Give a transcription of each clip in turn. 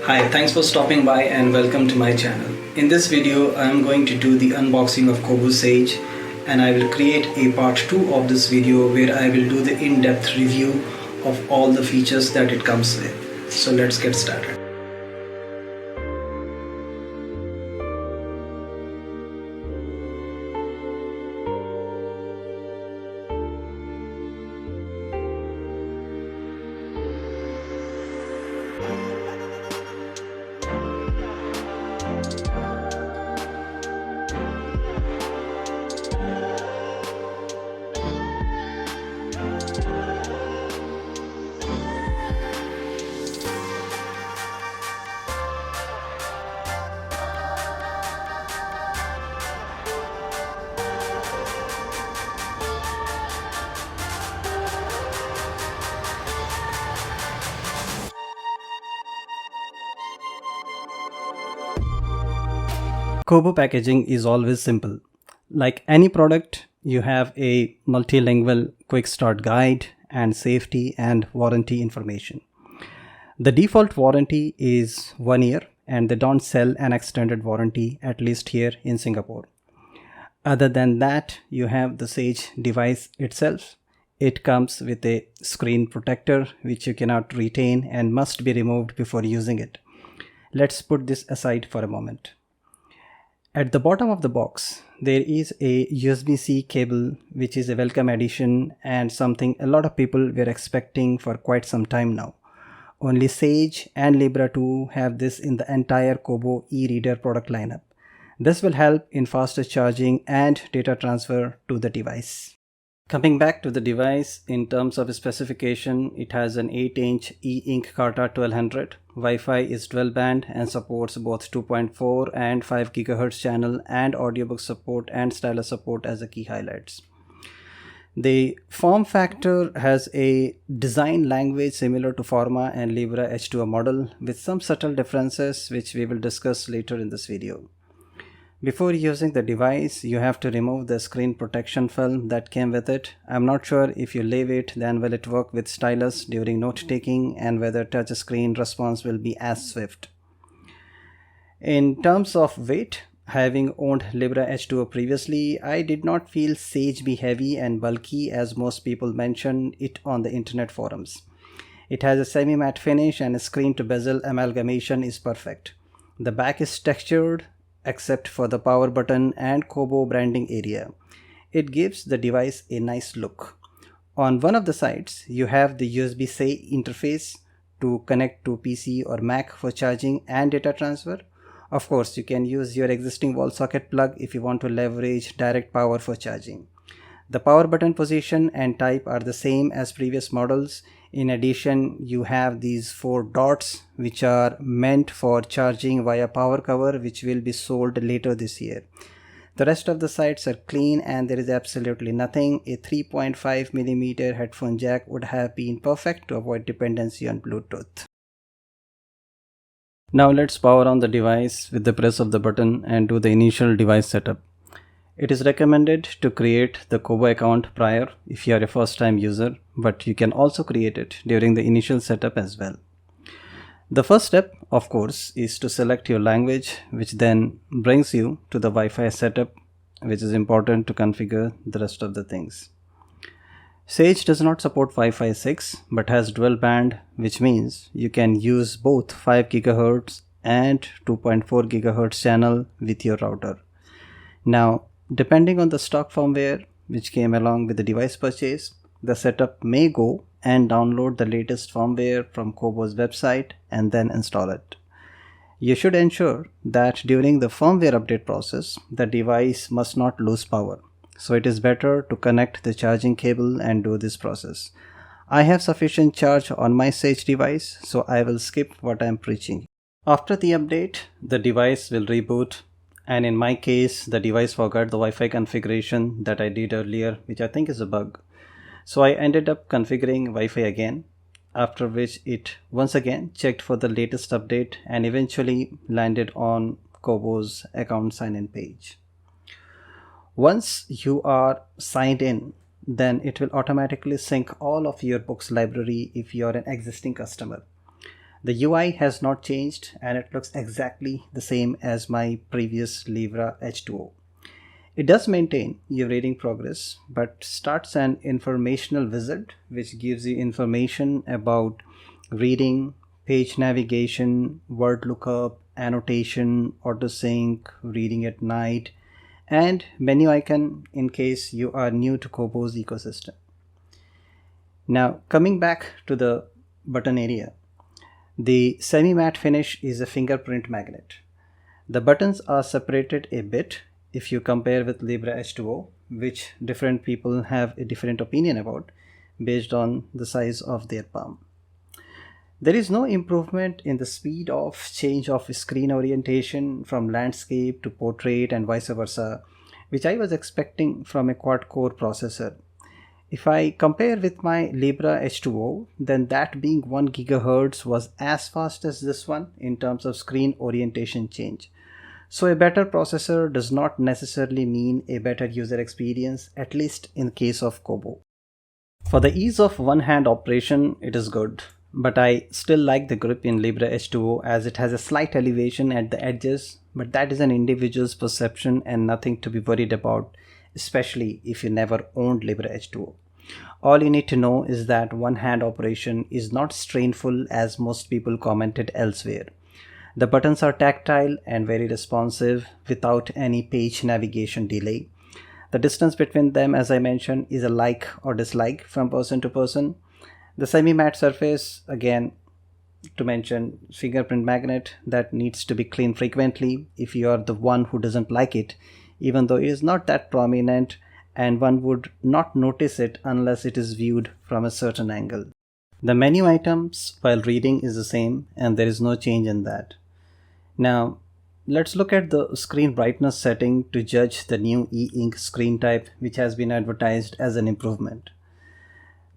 Hi, thanks for stopping by and welcome to my channel. In this video, I am going to do the unboxing of Kobo Sage, and I will create a part 2 of this video where I will do the in-depth review of all the features that it comes with. So let's get started. Kobo packaging is always simple. Like any product, you have a multilingual quick start guide and safety and warranty information. The default warranty is 1 year and they don't sell an extended warranty, at least here in Singapore. Other than that, you have the Sage device itself. It comes with a screen protector which you cannot retain and must be removed before using it. Let's put this aside for a moment. At the bottom of the box, there is a USB-C cable, which is a welcome addition and something a lot of people were expecting for quite some time now. Only Sage and Libra 2 have this in the entire Kobo e-reader product lineup. This will help in faster charging and data transfer to the device. Coming back to the device, in terms of specification, it has an 8-inch E-Ink Carta 1200. Wi-Fi is dual band and supports both 2.4 and 5 GHz channel, and audiobook support and stylus support as the key highlights. The form factor has a design language similar to Forma and Libra H2O model with some subtle differences which we will discuss later in this video. Before using the device, you have to remove the screen protection film that came with it. I'm not sure if you leave it, then will it work with stylus during note taking, and whether touch screen response will be as swift. In terms of weight, having owned Libra H2O previously, I did not feel Sage be heavy and bulky as most people mention it on the internet forums. It has a semi-matte finish and a screen to bezel amalgamation is perfect. The back is textured except for the power button and Kobo branding area. It gives the device a nice look. On one of the sides, you have the USB-C interface to connect to PC or Mac for charging and data transfer. Of course, you can use your existing wall socket plug if you want to leverage direct power for charging. The power button position and type are the same as previous models. In addition, you have these 4 dots which are meant for charging via power cover, which will be sold later this year. The rest of the sides are clean and there is absolutely nothing. A 3.5mm headphone jack would have been perfect to avoid dependency on Bluetooth. Now let's power on the device with the press of the button and do the initial device setup. It is recommended to create the Kobo account prior if you are a first-time user, but you can also create it during the initial setup as well. The first step, of course, is to select your language, which then brings you to the Wi-Fi setup, which is important to configure the rest of the things. Sage does not support Wi-Fi 6, but has dual band, which means you can use both 5 GHz and 2.4 GHz channel with your router. Now, depending on the stock firmware which came along with the device purchase, the setup may go and download the latest firmware from Kobo's website and then install it. You should ensure that during the firmware update process, the device must not lose power. So it is better to connect the charging cable and do this process. I have sufficient charge on my Sage device, so I will skip what I am preaching. After the update, the device will reboot. And in my case, the device forgot the Wi-Fi configuration that I did earlier, which I think is a bug. So I ended up configuring Wi-Fi again, after which it once again checked for the latest update and eventually landed on Kobo's account sign-in page. Once you are signed in, then it will automatically sync all of your books library if you are an existing customer. The UI has not changed and it looks exactly the same as my previous Libra H2O. It does maintain your reading progress, but starts an informational wizard which gives you information about reading, page navigation, word lookup, annotation, autosync, reading at night, and menu icon in case you are new to Kobo's ecosystem. Now, coming back to the button area, the semi-matte finish is a fingerprint magnet. The buttons are separated a bit if you compare with Libra H2O, which different people have a different opinion about based on the size of their palm. There is no improvement in the speed of change of screen orientation from landscape to portrait and vice versa, which I was expecting from a quad-core processor. If I compare with my Libra H2O, then that being 1 GHz was as fast as this one in terms of screen orientation change. So a better processor does not necessarily mean a better user experience, at least in case of Kobo. For the ease of one-hand operation, it is good, but I still like the grip in Libra H2O as it has a slight elevation at the edges, but that is an individual's perception and nothing to be worried about, especially if you never owned Libra H2O. All you need to know is that one-hand operation is not strainful as most people commented elsewhere. The buttons are tactile and very responsive without any page navigation delay. The distance between them, as I mentioned, is a like or dislike from person to person. The semi-matte surface, again, to mention, fingerprint magnet that needs to be cleaned frequently if you are the one who doesn't like it, even though it is not that prominent and one would not notice it unless it is viewed from a certain angle. The menu items while reading is the same and there is no change in that. Now, let's look at the screen brightness setting to judge the new E-Ink screen type which has been advertised as an improvement.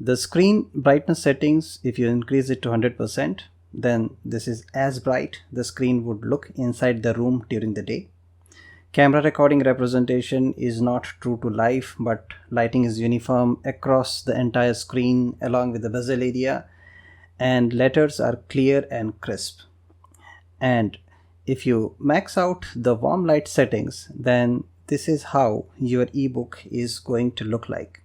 The screen brightness settings, if you increase it to 100%, then this is as bright the screen would look inside the room during the day. Camera recording representation is not true to life, but lighting is uniform across the entire screen along with the bezel area, and letters are clear and crisp. And if you max out the warm light settings, then this is how your ebook is going to look like.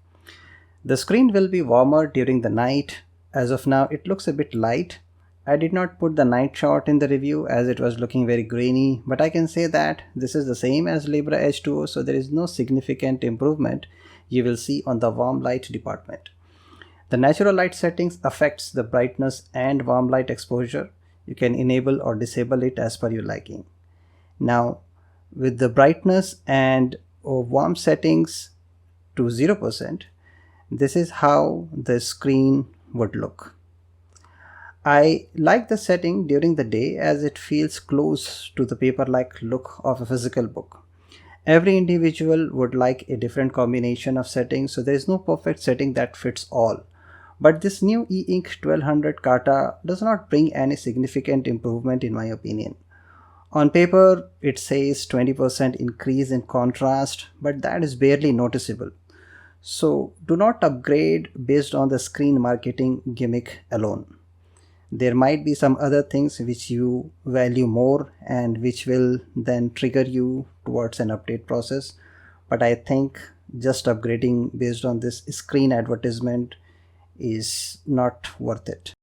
The screen will be warmer during the night. As of now, it looks a bit light. I did not put the night shot in the review as it was looking very grainy, but I can say that this is the same as Libra H2O, so there is no significant improvement you will see on the warm light department. The natural light settings affects the brightness and warm light exposure. You can enable or disable it as per your liking. Now, with the brightness and warm settings to 0%, this is how the screen would look. I like the setting during the day as it feels close to the paper-like look of a physical book. Every individual would like a different combination of settings, so there is no perfect setting that fits all. But this new E-Ink 1200 Carta does not bring any significant improvement in my opinion. On paper, it says 20% increase in contrast, but that is barely noticeable. So do not upgrade based on the screen marketing gimmick alone. There might be some other things which you value more and which will then trigger you towards an update process. But I think just upgrading based on this screen advertisement is not worth it.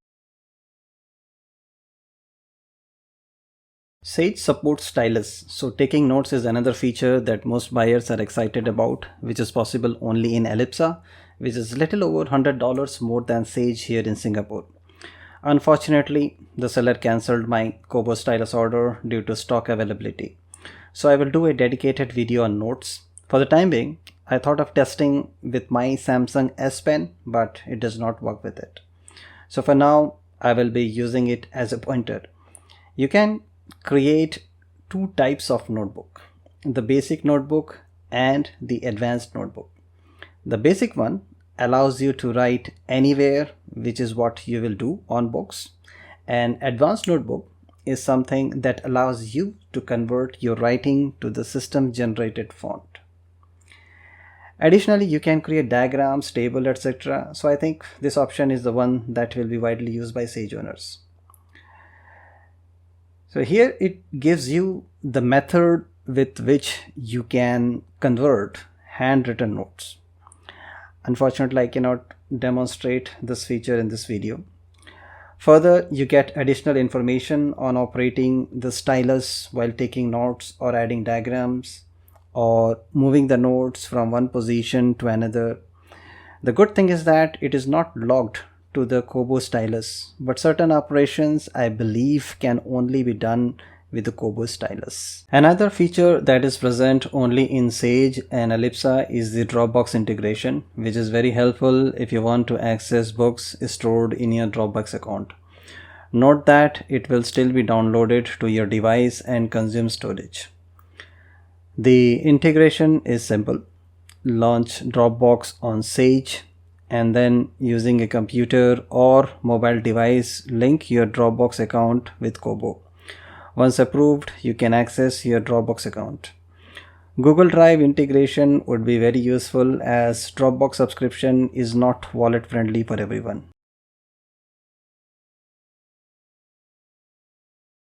Sage supports stylus, so taking notes is another feature that most buyers are excited about, which is possible only in Ellipsa, which is little over $100 more than Sage here in Singapore. Unfortunately, the seller cancelled my Kobo stylus order due to stock availability. So I will do a dedicated video on notes. For the time being, I thought of testing with my Samsung S Pen, but it does not work with it. So for now, I will be using it as a pointer. You can create two types of notebook, the basic notebook and the advanced notebook. The basic one allows you to write anywhere, which is what you will do on books. An advanced notebook is something that allows you to convert your writing to the system generated font. Additionally, you can create diagrams, table, etc. So I think this option is the one that will be widely used by Sage owners. So here it gives you the method with which you can convert handwritten notes. Unfortunately, I cannot demonstrate this feature in this video. Further, you get additional information on operating the stylus while taking notes or adding diagrams or moving the notes from one position to another. The good thing is that it is not logged to the Kobo stylus, but certain operations I believe can only be done with the Kobo stylus. Another feature that is present only in Sage and Ellipsa is the Dropbox integration, which is very helpful if you want to access books stored in your Dropbox account. Note that it will still be downloaded to your device and consume storage. The integration is simple. Launch Dropbox on Sage and then using a computer or mobile device, link your Dropbox account with Kobo. Once approved, you can access your Dropbox account. Google Drive integration would be very useful as Dropbox subscription is not wallet friendly for everyone.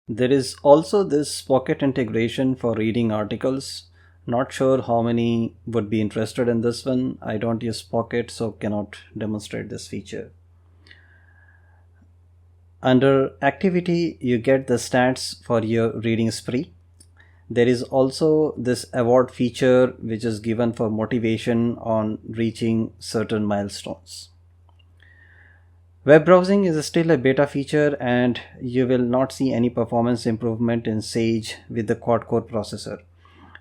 There is also this Pocket integration for reading articles. Not sure how many would be interested in this one. I don't use Pocket, so cannot demonstrate this feature. Under activity, you get the stats for your reading spree. There is also this award feature which is given for motivation on reaching certain milestones. Web browsing is still a beta feature and you will not see any performance improvement in Sage with the quad-core processor.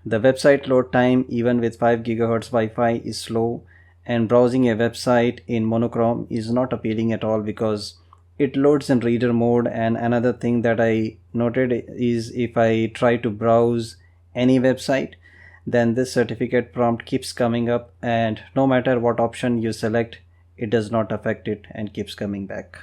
The website load time even with 5 GHz Wi-Fi is slow, and browsing a website in monochrome is not appealing at all because it loads in reader mode. And another thing that I noted is if I try to browse any website, then this certificate prompt keeps coming up, and no matter what option you select, it does not affect it and keeps coming back.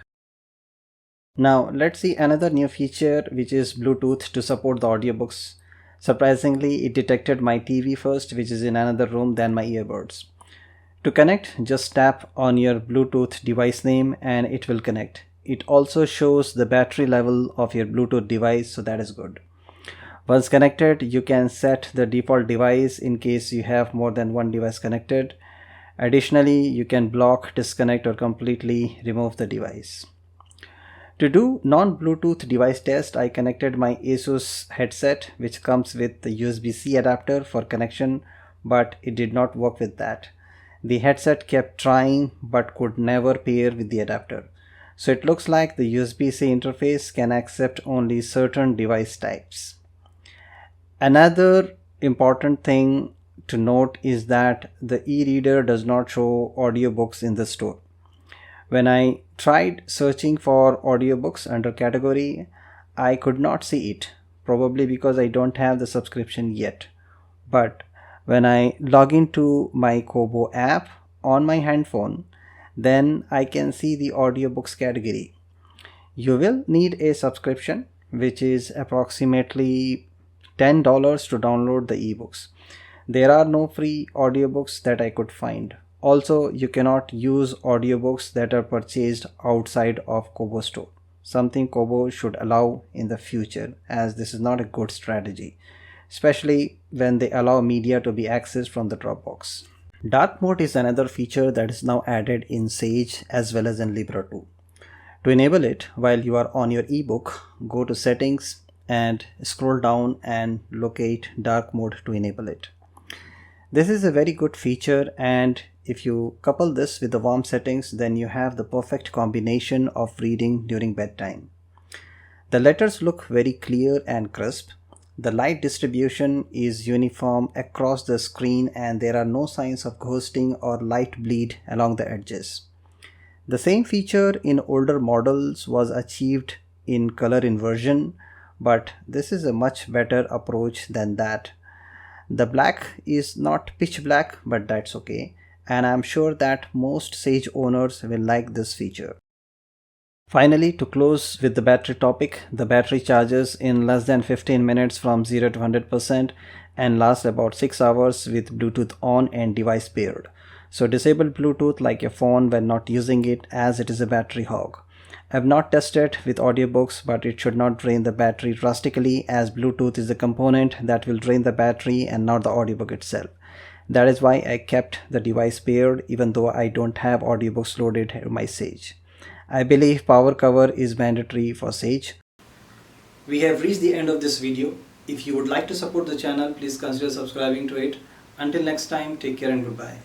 Now let's see another new feature, which is Bluetooth to support the audiobooks. Surprisingly, it detected my TV first, which is in another room than my earbuds. To connect, just tap on your Bluetooth device name and it will connect. It also shows the battery level of your Bluetooth device, so that is good. Once connected, you can set the default device in case you have more than one device connected. Additionally, you can block, disconnect, or completely remove the device. To do non-Bluetooth device test, I connected my Asus headset, which comes with the USB-C adapter for connection, but it did not work with that. The headset kept trying but could never pair with the adapter. So it looks like the USB-C interface can accept only certain device types. Another important thing to note is that the e-reader does not show audiobooks in the store. When I tried searching for audiobooks under category, I could not see it, probably because I don't have the subscription yet. But when I log into my Kobo app on my handphone, then I can see the audiobooks category. You will need a subscription, which is approximately $10 to download the ebooks. There are no free audiobooks that I could find. Also, you cannot use audiobooks that are purchased outside of Kobo store, something Kobo should allow in the future, as this is not a good strategy, especially when they allow media to be accessed from the Dropbox. Dark mode is another feature that is now added in Sage as well as in Libra 2. To enable it, while you are on your ebook, go to settings and scroll down and locate dark mode to enable it. This is a very good feature, and if you couple this with the warm settings, then you have the perfect combination of reading during bedtime. The letters look very clear and crisp. The light distribution is uniform across the screen and there are no signs of ghosting or light bleed along the edges. The same feature in older models was achieved in color inversion, but this is a much better approach than that. The black is not pitch black, but that's okay, and I'm sure that most Sage owners will like this feature. Finally, to close with the battery topic, the battery charges in less than 15 minutes from 0 to 100% and lasts about 6 hours with Bluetooth on and device paired. So disable Bluetooth like your phone when not using it, as it is a battery hog. I have not tested with audiobooks, but it should not drain the battery drastically, as Bluetooth is a component that will drain the battery and not the audiobook itself. That is why I kept the device paired even though I don't have audiobooks loaded in my Sage. I believe power cover is mandatory for Sage. We have reached the end of this video. If you would like to support the channel, please consider subscribing to it. Until next time, take care and goodbye.